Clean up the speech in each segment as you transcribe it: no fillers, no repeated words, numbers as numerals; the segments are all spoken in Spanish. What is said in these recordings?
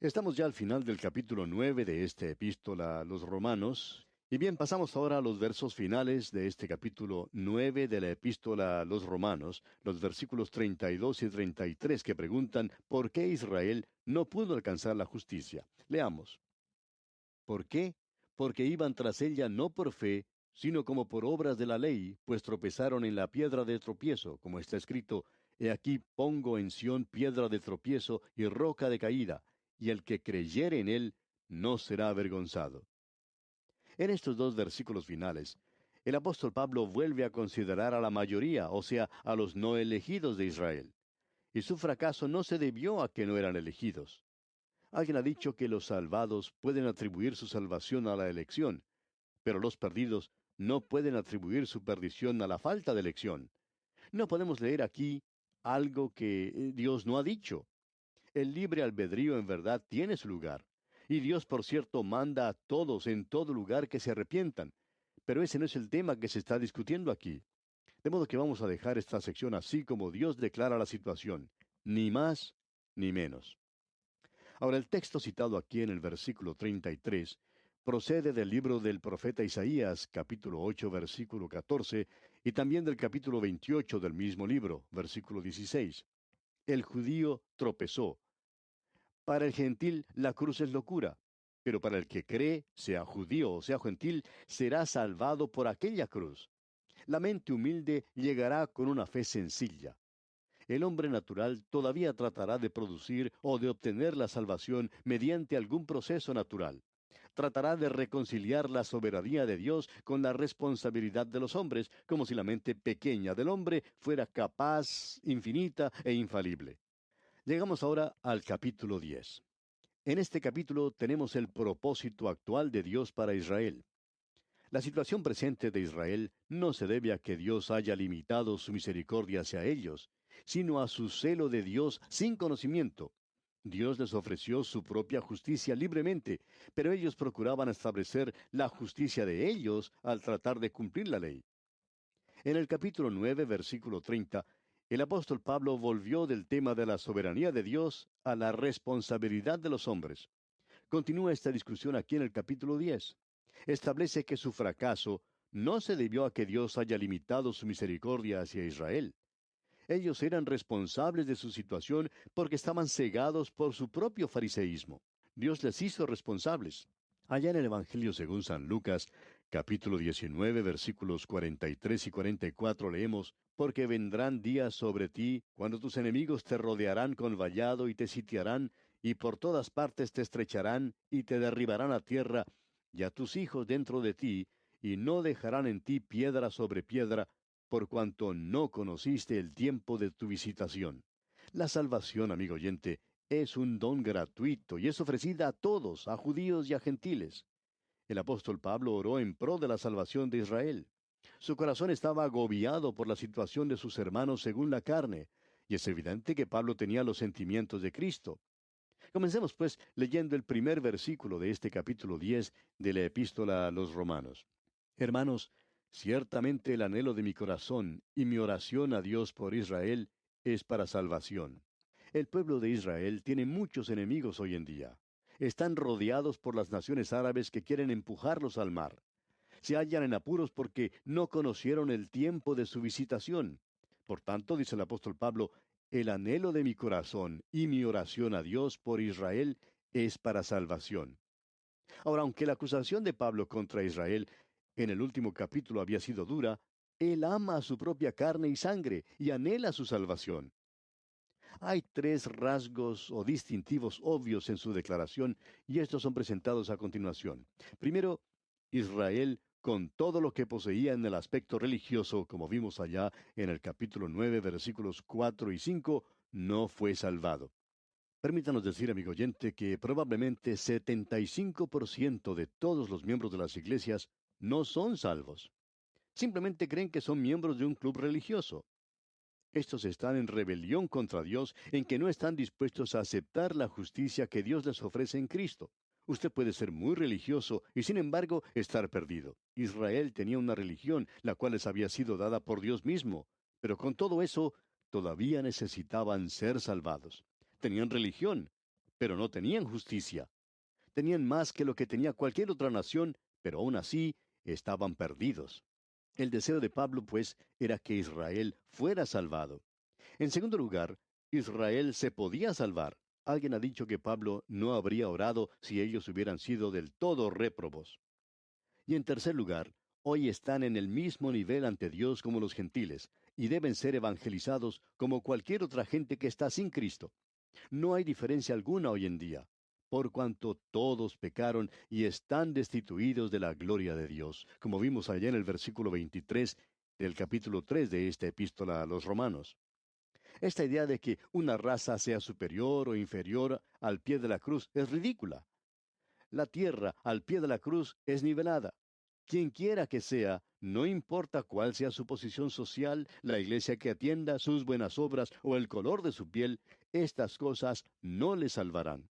Estamos ya al final del capítulo 9 de esta epístola a los Romanos. Y bien, pasamos ahora a los versos finales de este capítulo 9 de la epístola a los Romanos, los versículos 32 y 33 que preguntan ¿por qué Israel no pudo alcanzar la justicia? Leamos. ¿Por qué? Porque iban tras ella no por fe, sino como por obras de la ley, pues tropezaron en la piedra de tropiezo, como está escrito, He aquí pongo en Sión piedra de tropiezo y roca de caída, y el que creyere en él no será avergonzado. En estos dos versículos finales, el apóstol Pablo vuelve a considerar a la mayoría, o sea, a los no elegidos de Israel. Y su fracaso no se debió a que no eran elegidos. Alguien ha dicho que los salvados pueden atribuir su salvación a la elección, pero los perdidos no pueden atribuir su perdición a la falta de elección. No podemos leer aquí algo que Dios no ha dicho. El libre albedrío en verdad tiene su lugar. Y Dios, por cierto, manda a todos en todo lugar que se arrepientan. Pero ese no es el tema que se está discutiendo aquí. De modo que vamos a dejar esta sección así como Dios declara la situación. Ni más ni menos. Ahora, el texto citado aquí en el versículo 33 procede del libro del profeta Isaías, capítulo 8, versículo 14, y también del capítulo 28 del mismo libro, versículo 16. El judío tropezó. Para el gentil la cruz es locura, pero para el que cree, sea judío o sea gentil, será salvado por aquella cruz. La mente humilde llegará con una fe sencilla. El hombre natural todavía tratará de producir o de obtener la salvación mediante algún proceso natural. Tratará de reconciliar la soberanía de Dios con la responsabilidad de los hombres, como si la mente pequeña del hombre fuera capaz, infinita e infalible. Llegamos ahora al capítulo 10. En este capítulo tenemos el propósito actual de Dios para Israel. La situación presente de Israel no se debe a que Dios haya limitado su misericordia hacia ellos, sino a su celo de Dios sin conocimiento. Dios les ofreció su propia justicia libremente, pero ellos procuraban establecer la justicia de ellos al tratar de cumplir la ley. En el capítulo 9, versículo 30, el apóstol Pablo volvió del tema de la soberanía de Dios a la responsabilidad de los hombres. Continúa esta discusión aquí en el capítulo 10. Establece que su fracaso no se debió a que Dios haya limitado su misericordia hacia Israel. Ellos eran responsables de su situación porque estaban cegados por su propio fariseísmo. Dios les hizo responsables. Allá en el Evangelio según San Lucas, capítulo 19, versículos 43 y 44 leemos, Porque vendrán días sobre ti, cuando tus enemigos te rodearán con vallado y te sitiarán, y por todas partes te estrecharán y te derribarán a tierra, y a tus hijos dentro de ti, y no dejarán en ti piedra sobre piedra, por cuanto no conociste el tiempo de tu visitación. La salvación, amigo oyente, es un don gratuito y es ofrecida a todos, a judíos y a gentiles. El apóstol Pablo oró en pro de la salvación de Israel. Su corazón estaba agobiado por la situación de sus hermanos según la carne, y es evidente que Pablo tenía los sentimientos de Cristo. Comencemos pues leyendo el primer versículo de este capítulo 10 de la epístola a los Romanos. Hermanos, ciertamente el anhelo de mi corazón y mi oración a Dios por Israel es para salvación. El pueblo de Israel tiene muchos enemigos hoy en día. Están rodeados por las naciones árabes que quieren empujarlos al mar. Se hallan en apuros porque no conocieron el tiempo de su visitación. Por tanto, dice el apóstol Pablo, el anhelo de mi corazón y mi oración a Dios por Israel es para salvación. Ahora, aunque la acusación de Pablo contra Israel en el último capítulo había sido dura, él ama a su propia carne y sangre y anhela su salvación. Hay tres rasgos o distintivos obvios en su declaración y estos son presentados a continuación. Primero, Israel, con todo lo que poseía en el aspecto religioso, como vimos allá en el capítulo 9, versículos 4 y 5, no fue salvado. Permítanos decir, amigo oyente, que probablemente 75% de todos los miembros de las iglesias no son salvos. Simplemente creen que son miembros de un club religioso. Estos están en rebelión contra Dios, en que no están dispuestos a aceptar la justicia que Dios les ofrece en Cristo. Usted puede ser muy religioso y sin embargo estar perdido. Israel tenía una religión, la cual les había sido dada por Dios mismo, pero con todo eso todavía necesitaban ser salvados. Tenían religión, pero no tenían justicia. Tenían más que lo que tenía cualquier otra nación, pero aún así estaban perdidos. El deseo de Pablo, pues, era que Israel fuera salvado. En segundo lugar, Israel se podía salvar. Alguien ha dicho que Pablo no habría orado si ellos hubieran sido del todo réprobos. Y en tercer lugar, hoy están en el mismo nivel ante Dios como los gentiles, y deben ser evangelizados como cualquier otra gente que está sin Cristo. No hay diferencia alguna hoy en día, por cuanto todos pecaron y están destituidos de la gloria de Dios, como vimos allá en el versículo 23 del capítulo 3 de esta epístola a los Romanos. Esta idea de que una raza sea superior o inferior al pie de la cruz es ridícula. La tierra al pie de la cruz es nivelada. Quien quiera que sea, no importa cuál sea su posición social, la iglesia que atienda, sus buenas obras o el color de su piel, estas cosas no le salvarán.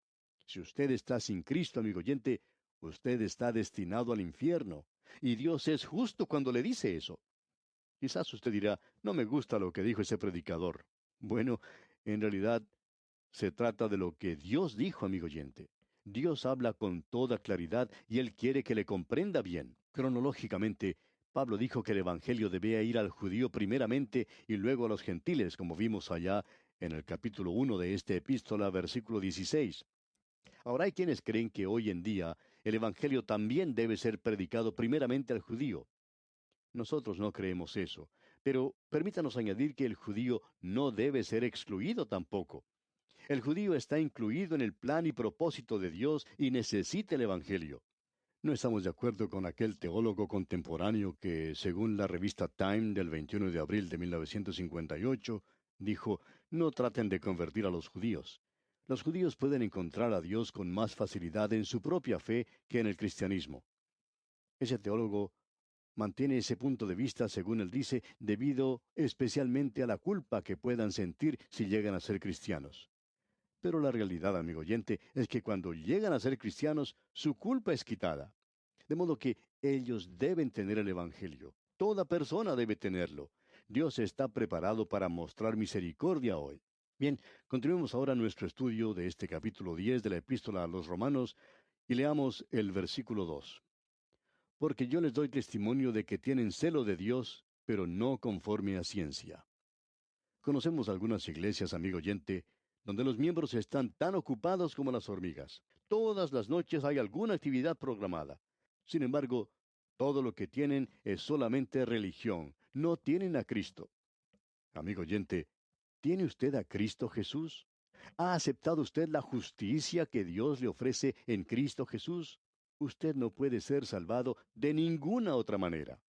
Si usted está sin Cristo, amigo oyente, usted está destinado al infierno. Y Dios es justo cuando le dice eso. Quizás usted dirá, no me gusta lo que dijo ese predicador. Bueno, en realidad se trata de lo que Dios dijo, amigo oyente. Dios habla con toda claridad y Él quiere que le comprenda bien. Cronológicamente, Pablo dijo que el Evangelio debía ir al judío primeramente y luego a los gentiles, como vimos allá en el capítulo 1 de esta epístola, versículo 16. Ahora hay quienes creen que hoy en día el Evangelio también debe ser predicado primeramente al judío. Nosotros no creemos eso, pero permítanos añadir que el judío no debe ser excluido tampoco. El judío está incluido en el plan y propósito de Dios y necesita el Evangelio. No estamos de acuerdo con aquel teólogo contemporáneo que, según la revista Time del 21 de abril de 1958, dijo, no traten de convertir a los judíos. Los judíos pueden encontrar a Dios con más facilidad en su propia fe que en el cristianismo. Ese teólogo mantiene ese punto de vista, según él dice, debido especialmente a la culpa que puedan sentir si llegan a ser cristianos. Pero la realidad, amigo oyente, es que cuando llegan a ser cristianos, su culpa es quitada. De modo que ellos deben tener el Evangelio. Toda persona debe tenerlo. Dios está preparado para mostrar misericordia hoy. Bien, continuemos ahora nuestro estudio de este capítulo 10 de la epístola a los Romanos y leamos el versículo 2. Porque yo les doy testimonio de que tienen celo de Dios, pero no conforme a ciencia. Conocemos algunas iglesias, amigo oyente, donde los miembros están tan ocupados como las hormigas. Todas las noches hay alguna actividad programada. Sin embargo, todo lo que tienen es solamente religión. No tienen a Cristo. Amigo oyente, ¿tiene usted a Cristo Jesús? ¿Ha aceptado usted la justicia que Dios le ofrece en Cristo Jesús? Usted no puede ser salvado de ninguna otra manera.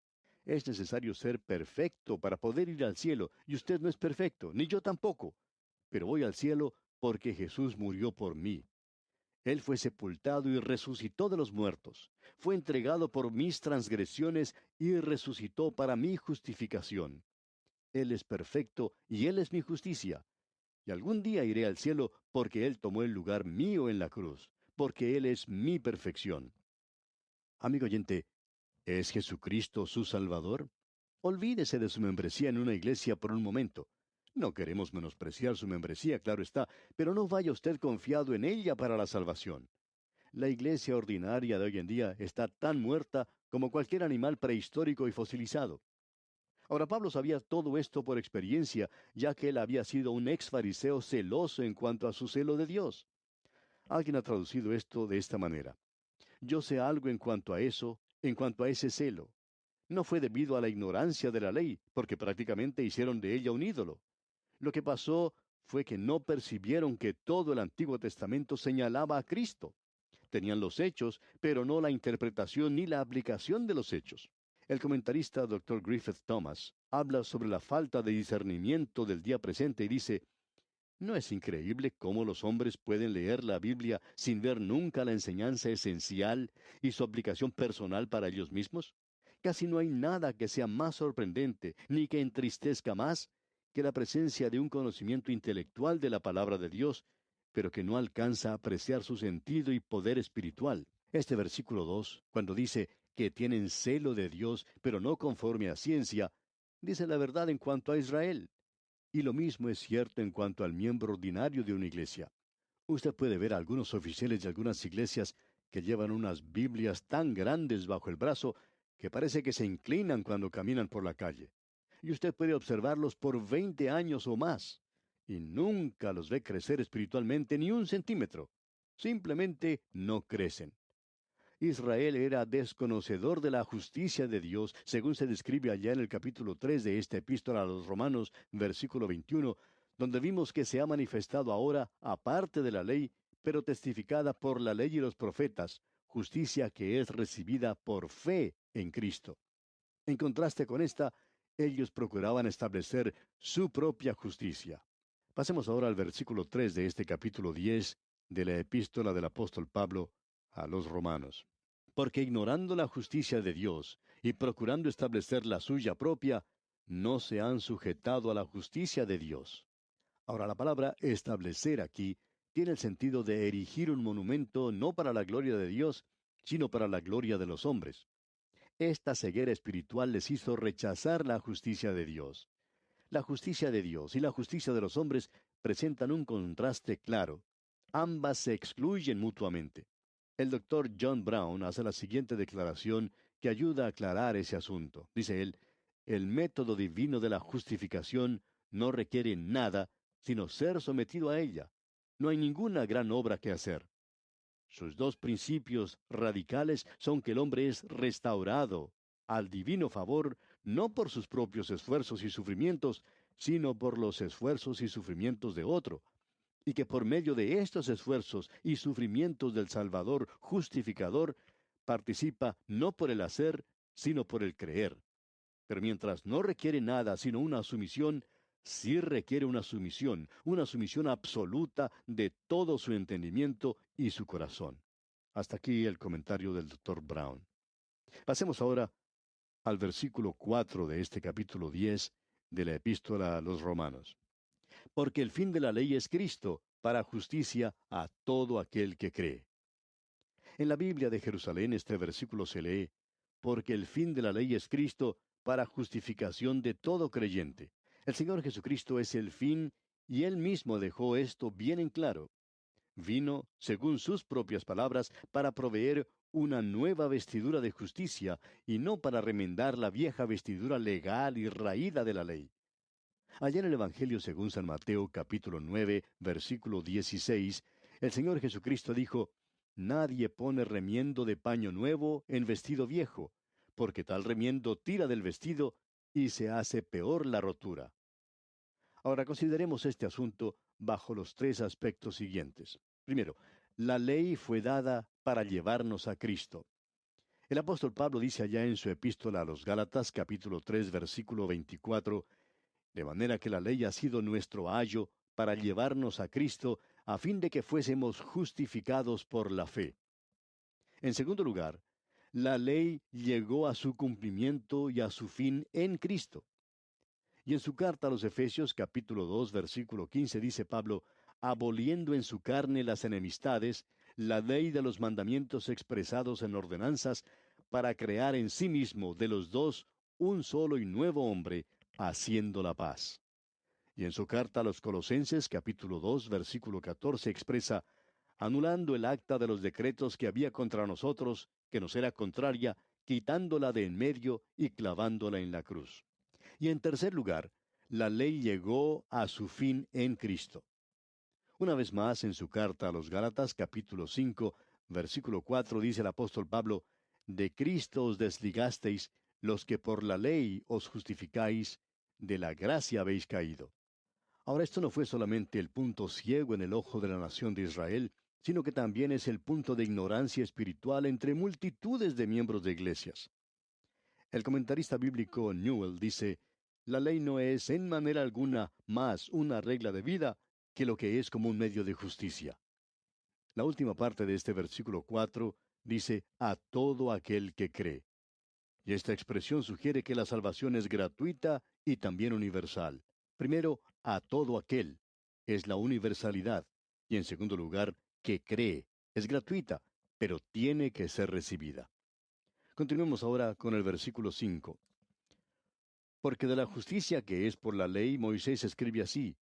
Es necesario ser perfecto para poder ir al cielo, y usted no es perfecto, ni yo tampoco. Pero voy al cielo porque Jesús murió por mí. Él fue sepultado y resucitó de los muertos. Fue entregado por mis transgresiones y resucitó para mi justificación. Él es perfecto y Él es mi justicia. Y algún día iré al cielo porque Él tomó el lugar mío en la cruz, porque Él es mi perfección. Amigo oyente, ¿es Jesucristo su Salvador? Olvídese de su membresía en una iglesia por un momento. No queremos menospreciar su membresía, claro está, pero no vaya usted confiado en ella para la salvación. La iglesia ordinaria de hoy en día está tan muerta como cualquier animal prehistórico y fosilizado. Ahora Pablo sabía todo esto por experiencia, ya que él había sido un ex fariseo celoso en cuanto a su celo de Dios. Alguien ha traducido esto de esta manera. Yo sé algo en cuanto a eso, en cuanto a ese celo. No fue debido a la ignorancia de la ley, porque prácticamente hicieron de ella un ídolo. Lo que pasó fue que no percibieron que todo el Antiguo Testamento señalaba a Cristo. Tenían los hechos, pero no la interpretación ni la aplicación de los hechos. El comentarista Dr. Griffith Thomas habla sobre la falta de discernimiento del día presente y dice, ¿no es increíble cómo los hombres pueden leer la Biblia sin ver nunca la enseñanza esencial y su aplicación personal para ellos mismos? Casi no hay nada que sea más sorprendente ni que entristezca más que la presencia de un conocimiento intelectual de la palabra de Dios, pero que no alcanza a apreciar su sentido y poder espiritual. Este versículo 2, cuando dice que tienen celo de Dios, pero no conforme a ciencia, dice la verdad en cuanto a Israel. Y lo mismo es cierto en cuanto al miembro ordinario de una iglesia. Usted puede ver a algunos oficiales de algunas iglesias que llevan unas Biblias tan grandes bajo el brazo que parece que se inclinan cuando caminan por la calle. Y usted puede observarlos por 20 años o más, y nunca los ve crecer espiritualmente ni un centímetro. Simplemente no crecen. Israel era desconocedor de la justicia de Dios, según se describe allá en el capítulo 3 de esta epístola a los Romanos, versículo 21, donde vimos que se ha manifestado ahora, aparte de la ley, pero testificada por la ley y los profetas, justicia que es recibida por fe en Cristo. En contraste con esta, ellos procuraban establecer su propia justicia. Pasemos ahora al versículo 3 de este capítulo 10 de la epístola del apóstol Pablo a los Romanos. Porque ignorando la justicia de Dios y procurando establecer la suya propia, no se han sujetado a la justicia de Dios. Ahora, la palabra establecer aquí tiene el sentido de erigir un monumento no para la gloria de Dios, sino para la gloria de los hombres. Esta ceguera espiritual les hizo rechazar la justicia de Dios. La justicia de Dios y la justicia de los hombres presentan un contraste claro. Ambas se excluyen mutuamente. El doctor John Brown hace la siguiente declaración que ayuda a aclarar ese asunto. Dice él, el método divino de la justificación no requiere nada sino ser sometido a ella. No hay ninguna gran obra que hacer. Sus dos principios radicales son que el hombre es restaurado al divino favor no por sus propios esfuerzos y sufrimientos, sino por los esfuerzos y sufrimientos de otro, y que por medio de estos esfuerzos y sufrimientos del Salvador justificador, participa no por el hacer, sino por el creer. Pero mientras no requiere nada sino una sumisión, sí requiere una sumisión absoluta de todo su entendimiento y su corazón. Hasta aquí el comentario del doctor Brown. Pasemos ahora al versículo 4 de este capítulo 10 de la epístola a los Romanos. Porque el fin de la ley es Cristo, para justicia a todo aquel que cree. En la Biblia de Jerusalén este versículo se lee, porque el fin de la ley es Cristo, para justificación de todo creyente. El Señor Jesucristo es el fin, y Él mismo dejó esto bien en claro. Vino, según sus propias palabras, para proveer una nueva vestidura de justicia, y no para remendar la vieja vestidura legal y raída de la ley. Allá en el Evangelio según San Mateo capítulo 9, versículo 16, el Señor Jesucristo dijo, Nadie pone remiendo de paño nuevo en vestido viejo, porque tal remiendo tira del vestido y se hace peor la rotura. Ahora consideremos este asunto bajo los tres aspectos siguientes. Primero, la ley fue dada para llevarnos a Cristo. El apóstol Pablo dice allá en su epístola a los Gálatas capítulo 3 versículo 24, de manera que la ley ha sido nuestro ayo para llevarnos a Cristo, a fin de que fuésemos justificados por la fe. En segundo lugar, la ley llegó a su cumplimiento y a su fin en Cristo. Y en su carta a los Efesios capítulo 2 versículo 15 dice Pablo, aboliendo en su carne las enemistades, la ley de los mandamientos expresados en ordenanzas, para crear en sí mismo de los dos un solo y nuevo hombre, haciendo la paz. Y en su carta a los Colosenses capítulo 2 versículo 14 expresa, anulando el acta de los decretos que había contra nosotros, que nos era contraria, quitándola de en medio y clavándola en la cruz. Y en tercer lugar, la ley llegó a su fin en Cristo. Una vez más, en su carta a los Gálatas capítulo 5, versículo 4 dice el apóstol Pablo, de Cristo os desligasteis, los que por la ley os justificáis, de la gracia habéis caído. Ahora esto no fue solamente el punto ciego en el ojo de la nación de Israel, sino que también es el punto de ignorancia espiritual entre multitudes de miembros de iglesias. El comentarista bíblico Newell dice, la ley no es en manera alguna más una regla de vida que lo que es como un medio de justicia. La última parte de este versículo 4 dice, a todo aquel que cree. Y esta expresión sugiere que la salvación es gratuita y también universal. Primero, a todo aquel. Es la universalidad. Y en segundo lugar, que cree. Es gratuita, pero tiene que ser recibida. Continuemos ahora con el versículo 5. Porque de la justicia que es por la ley, Moisés escribe así,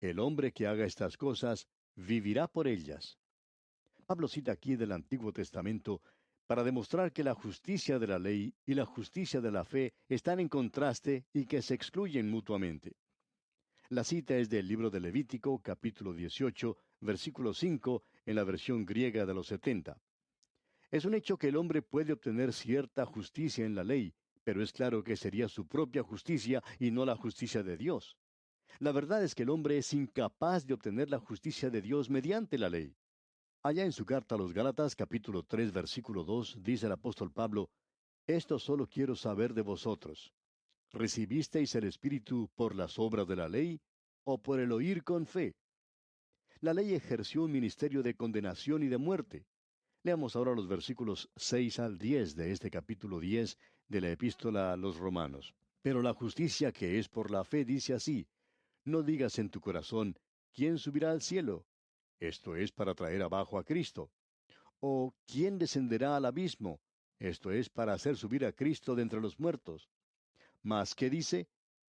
el hombre que haga estas cosas vivirá por ellas. Pablo cita aquí del Antiguo Testamento para demostrar que la justicia de la ley y la justicia de la fe están en contraste y que se excluyen mutuamente. La cita es del libro de Levítico, capítulo 18, versículo 5, en la versión griega de los 70. Es un hecho que el hombre puede obtener cierta justicia en la ley, pero es claro que sería su propia justicia y no la justicia de Dios. La verdad es que el hombre es incapaz de obtener la justicia de Dios mediante la ley. Allá en su carta a los Gálatas, capítulo 3, versículo 2, dice el apóstol Pablo: Esto solo quiero saber de vosotros. ¿Recibisteis el Espíritu por las obras de la ley o por el oír con fe? La ley ejerció un ministerio de condenación y de muerte. Leamos ahora los versículos 6 al 10 de este capítulo 10 de la epístola a los Romanos. Pero la justicia que es por la fe dice así: No digas en tu corazón, ¿quién subirá al cielo? Esto es para traer abajo a Cristo. ¿O quién descenderá al abismo? Esto es para hacer subir a Cristo de entre los muertos. Mas, ¿qué dice?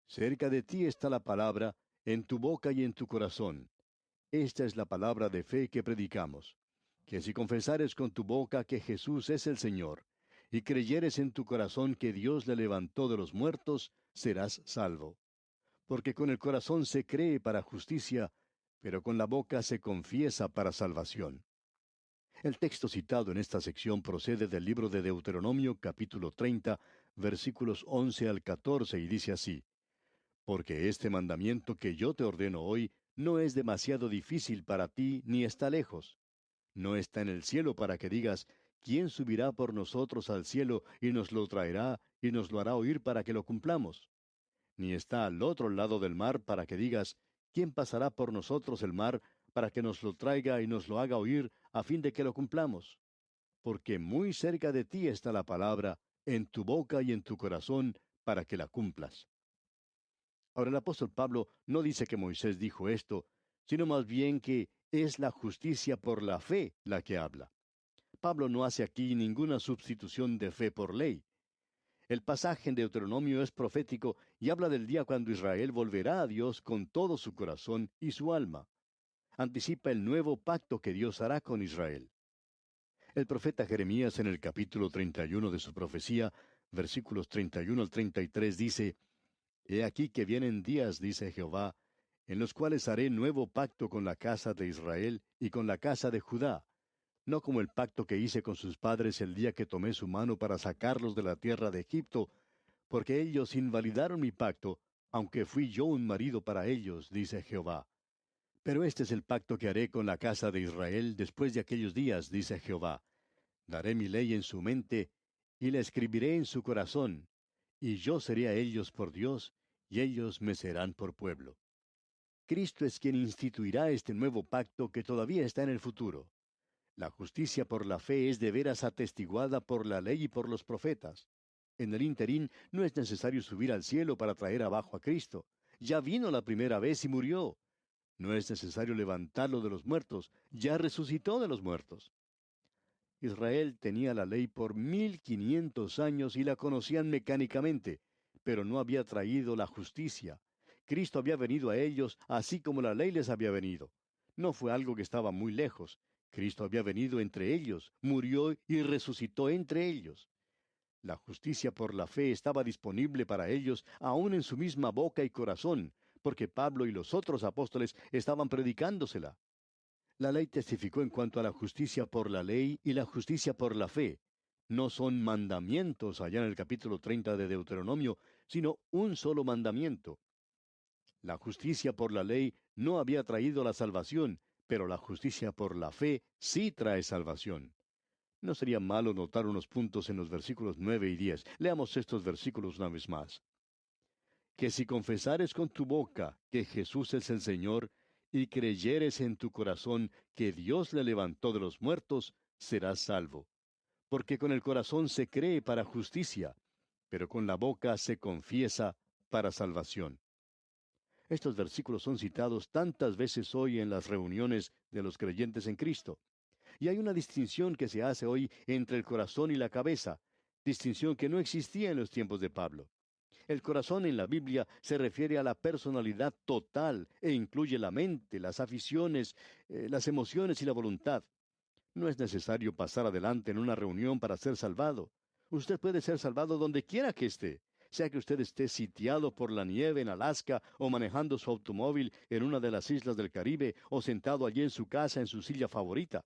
Cerca de ti está la palabra, en tu boca y en tu corazón. Esta es la palabra de fe que predicamos: que si confesares con tu boca que Jesús es el Señor, y creyeres en tu corazón que Dios le levantó de los muertos, serás salvo. Porque con el corazón se cree para justicia, pero con la boca se confiesa para salvación. El texto citado en esta sección procede del libro de Deuteronomio capítulo 30, versículos 11 al 14, y dice así: Porque este mandamiento que yo te ordeno hoy no es demasiado difícil para ti ni está lejos. No está en el cielo para que digas: ¿quién subirá por nosotros al cielo y nos lo traerá y nos lo hará oír para que lo cumplamos? Ni está al otro lado del mar para que digas: ¿quién pasará por nosotros el mar para que nos lo traiga y nos lo haga oír a fin de que lo cumplamos? Porque muy cerca de ti está la palabra, en tu boca y en tu corazón, para que la cumplas. Ahora el apóstol Pablo no dice que Moisés dijo esto, sino más bien que es la justicia por la fe la que habla. Pablo no hace aquí ninguna sustitución de fe por ley. El pasaje en Deuteronomio es profético y habla del día cuando Israel volverá a Dios con todo su corazón y su alma. Anticipa el nuevo pacto que Dios hará con Israel. El profeta Jeremías en el capítulo 31 de su profecía, versículos 31 al 33 dice: He aquí que vienen días, dice Jehová, en los cuales haré nuevo pacto con la casa de Israel y con la casa de Judá, no como el pacto que hice con sus padres el día que tomé su mano para sacarlos de la tierra de Egipto, porque ellos invalidaron mi pacto, aunque fui yo un marido para ellos, dice Jehová. Pero este es el pacto que haré con la casa de Israel después de aquellos días, dice Jehová. Daré mi ley en su mente, y la escribiré en su corazón, y yo seré a ellos por Dios, y ellos me serán por pueblo. Cristo es quien instituirá este nuevo pacto que todavía está en el futuro. La justicia por la fe es de veras atestiguada por la ley y por los profetas. En el interín no es necesario subir al cielo para traer abajo a Cristo. Ya vino la primera vez y murió. No es necesario levantarlo de los muertos. Ya resucitó de los muertos. Israel tenía la ley por 1500 años y la conocían mecánicamente, pero no había traído la justicia. Cristo había venido a ellos así como la ley les había venido. No fue algo que estaba muy lejos. Cristo había venido entre ellos, murió y resucitó entre ellos. La justicia por la fe estaba disponible para ellos aún en su misma boca y corazón, porque Pablo y los otros apóstoles estaban predicándosela. La ley testificó en cuanto a la justicia por la ley y la justicia por la fe. No son mandamientos allá en el capítulo 30 de Deuteronomio, sino un solo mandamiento. La justicia por la ley no había traído la salvación, pero la justicia por la fe sí trae salvación. No sería malo notar unos puntos en los versículos 9 y 10. Leamos estos versículos una vez más. Que si confesares con tu boca que Jesús es el Señor, y creyeres en tu corazón que Dios le levantó de los muertos, serás salvo. Porque con el corazón se cree para justicia, pero con la boca se confiesa para salvación. Estos versículos son citados tantas veces hoy en las reuniones de los creyentes en Cristo. Y hay una distinción que se hace hoy entre el corazón y la cabeza, distinción que no existía en los tiempos de Pablo. El corazón en la Biblia se refiere a la personalidad total e incluye la mente, las aficiones, las emociones y la voluntad. No es necesario pasar adelante en una reunión para ser salvado. Usted puede ser salvado donde quiera que esté, sea que usted esté sitiado por la nieve en Alaska o manejando su automóvil en una de las islas del Caribe o sentado allí en su casa en su silla favorita.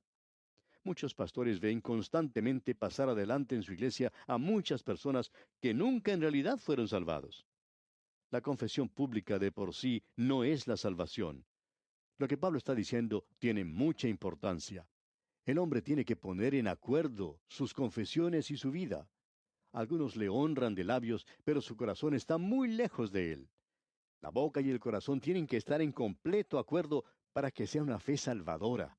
Muchos pastores ven constantemente pasar adelante en su iglesia a muchas personas que nunca en realidad fueron salvados. La confesión pública de por sí no es la salvación. Lo que Pablo está diciendo tiene mucha importancia. El hombre tiene que poner en acuerdo sus confesiones y su vida. Algunos le honran de labios, pero su corazón está muy lejos de él. La boca y el corazón tienen que estar en completo acuerdo para que sea una fe salvadora.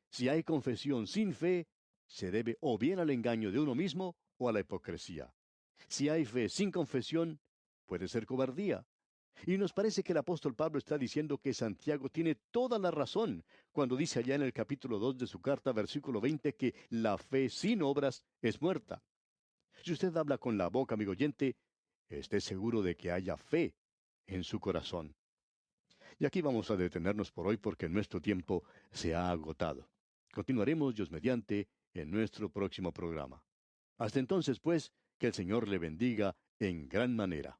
Si hay confesión sin fe, se debe o bien al engaño de uno mismo o a la hipocresía. Si hay fe sin confesión, puede ser cobardía. Y nos parece que el apóstol Pablo está diciendo que Santiago tiene toda la razón cuando dice allá en el capítulo 2 de su carta, versículo 20, que la fe sin obras es muerta. Si usted habla con la boca, amigo oyente, esté seguro de que haya fe en su corazón. Y aquí vamos a detenernos por hoy porque nuestro tiempo se ha agotado. Continuaremos, Dios mediante, en nuestro próximo programa. Hasta entonces, pues, que el Señor le bendiga en gran manera.